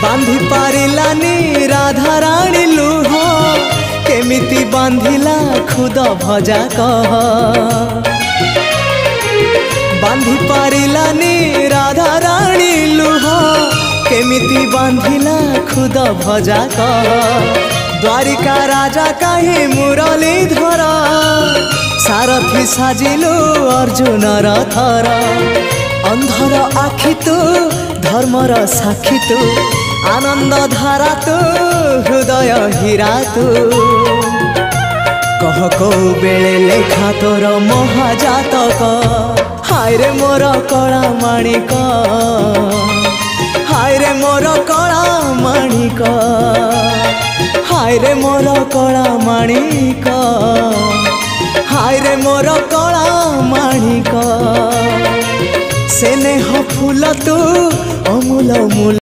बांधी पारिलानी राधा राणी लुह केमिति बांधिला खुद भजा कह बांधी पारिलानी राधा राणी लुह केमिति बांधिला खुद भजा कह द्वारिका राजा कहीं मुरलीधर सारथी साजिलु अर्जुन रथर अंधर आखि तू धर्मर साक्षी तू आनंद धारा तू हृदय हीरा तू कह को बेले लेखा तोर महाजातक हाय रे मोर कला माणिक हाय रे मोर कला माणिक हाय रे मोर कला माणिक हाय रे मोर कला माणिक स्नेह फूल तू अमूल मूल।